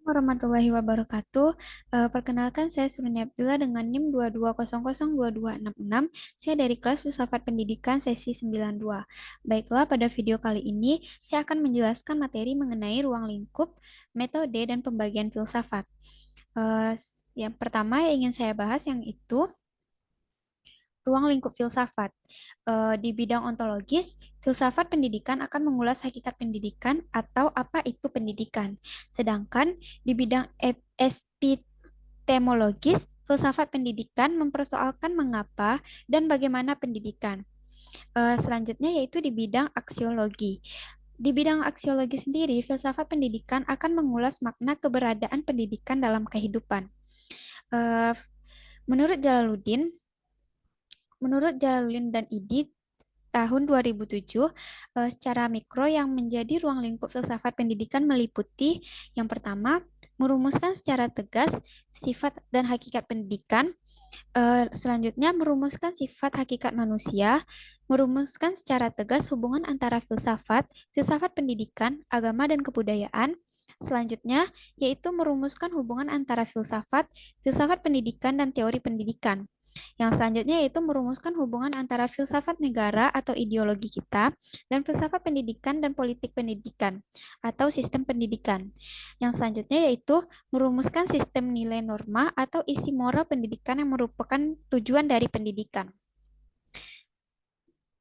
Warahmatullahi wabarakatuh. Perkenalkan saya Suruni Abdullah dengan NIM 22002266. Saya dari kelas Filsafat Pendidikan sesi 92. Baiklah, pada video kali ini saya akan menjelaskan materi mengenai ruang lingkup, metode, dan pembagian filsafat. Yang pertama yang ingin saya bahas yang itu ruang lingkup filsafat. Di bidang ontologis, filsafat pendidikan akan mengulas hakikat pendidikan atau apa itu pendidikan. Sedangkan di bidang epistemologis, filsafat pendidikan mempersoalkan mengapa dan bagaimana pendidikan. Selanjutnya yaitu di bidang aksiologi. Di bidang aksiologi sendiri, filsafat pendidikan akan mengulas makna keberadaan pendidikan dalam kehidupan. Eh, Menurut Jalaluddin, Menurut Jalin dan Idit, tahun 2007, secara mikro yang menjadi ruang lingkup filsafat pendidikan meliputi yang pertama, merumuskan secara tegas sifat dan hakikat pendidikan. Selanjutnya, merumuskan sifat hakikat manusia, merumuskan secara tegas hubungan antara filsafat, filsafat pendidikan, agama, dan kebudayaan. Selanjutnya, yaitu merumuskan hubungan antara filsafat, filsafat pendidikan, dan teori pendidikan. Yang selanjutnya yaitu merumuskan hubungan antara filsafat negara atau ideologi kita dan filsafat pendidikan dan politik pendidikan atau sistem pendidikan. Yang selanjutnya yaitu merumuskan sistem nilai norma atau isi moral pendidikan yang merupakan tujuan dari pendidikan.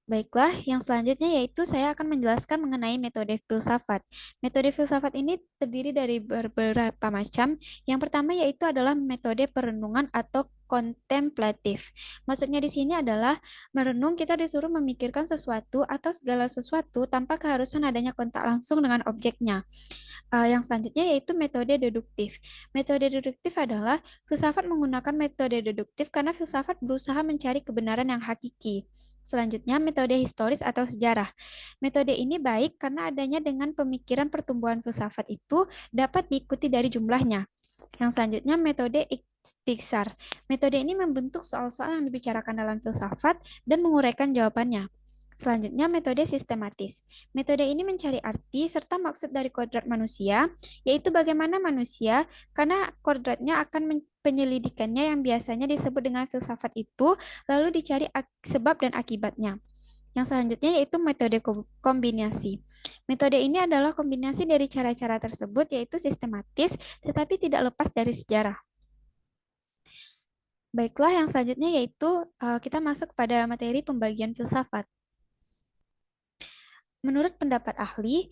Baiklah, yang selanjutnya yaitu saya akan menjelaskan mengenai metode filsafat. Metode filsafat ini terdiri dari beberapa macam. Yang pertama yaitu adalah metode perenungan atau kontemplatif. Maksudnya di sini adalah merenung kita disuruh memikirkan sesuatu atau segala sesuatu tanpa keharusan adanya kontak langsung dengan objeknya. Yang selanjutnya yaitu metode deduktif. Metode deduktif adalah filsafat menggunakan metode deduktif karena filsafat berusaha mencari kebenaran yang hakiki. Selanjutnya, metode historis atau sejarah. Metode ini baik karena adanya dengan pemikiran pertumbuhan filsafat itu dapat diikuti dari jumlahnya. Yang selanjutnya, metode ikhtisar. Metode ini membentuk soal-soal yang dibicarakan dalam filsafat dan menguraikan jawabannya. Selanjutnya, metode sistematis. Metode ini mencari arti serta maksud dari kodrat manusia, yaitu bagaimana manusia, karena kodratnya akan penyelidikannya yang biasanya disebut dengan filsafat itu, lalu dicari sebab dan akibatnya. Yang selanjutnya yaitu metode kombinasi. Metode ini adalah kombinasi dari cara-cara tersebut, yaitu sistematis, tetapi tidak lepas dari sejarah. Baiklah, yang selanjutnya yaitu kita masuk pada materi pembagian filsafat. Menurut pendapat ahli,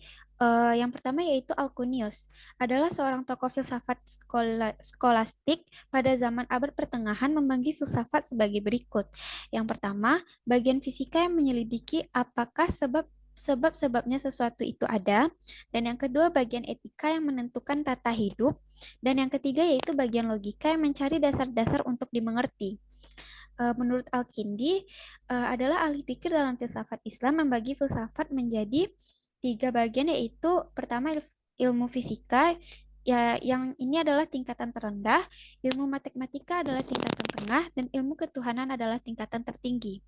yang pertama yaitu Alkunius, adalah seorang tokoh filsafat skolastik pada zaman abad pertengahan membagi filsafat sebagai berikut. Yang pertama, bagian fisika yang menyelidiki apakah sebab-sebabnya sesuatu itu ada, dan yang kedua bagian etika yang menentukan tata hidup, dan yang ketiga yaitu bagian logika yang mencari dasar-dasar untuk dimengerti. Menurut Al-Kindi, adalah ahli pikir dalam filsafat Islam membagi filsafat menjadi 3 bagian, yaitu pertama ilmu fisika, ya yang ini adalah tingkatan terendah, ilmu matematika adalah tingkatan tengah, dan ilmu ketuhanan adalah tingkatan tertinggi.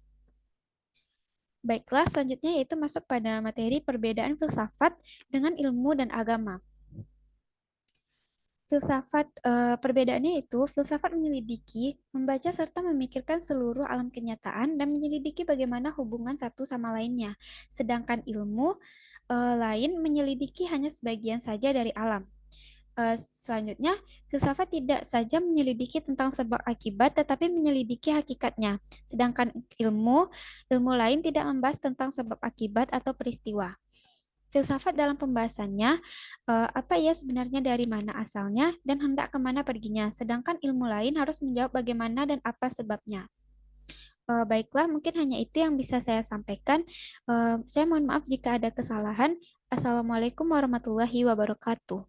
Baiklah, selanjutnya yaitu masuk pada materi perbedaan filsafat dengan ilmu dan agama. Perbedaannya itu, filsafat menyelidiki, membaca serta memikirkan seluruh alam kenyataan dan menyelidiki bagaimana hubungan satu sama lainnya. Sedangkan ilmu lain menyelidiki hanya sebagian saja dari alam. Selanjutnya, filsafat tidak saja menyelidiki tentang sebab akibat, tetapi menyelidiki hakikatnya. Sedangkan ilmu lain tidak membahas tentang sebab akibat atau peristiwa. Filsafat dalam pembahasannya, apa ya sebenarnya, dari mana asalnya, dan hendak kemana perginya. Sedangkan ilmu lain harus menjawab bagaimana dan apa sebabnya. Baiklah, mungkin hanya itu yang bisa saya sampaikan. Saya mohon maaf jika ada kesalahan. Assalamualaikum warahmatullahi wabarakatuh.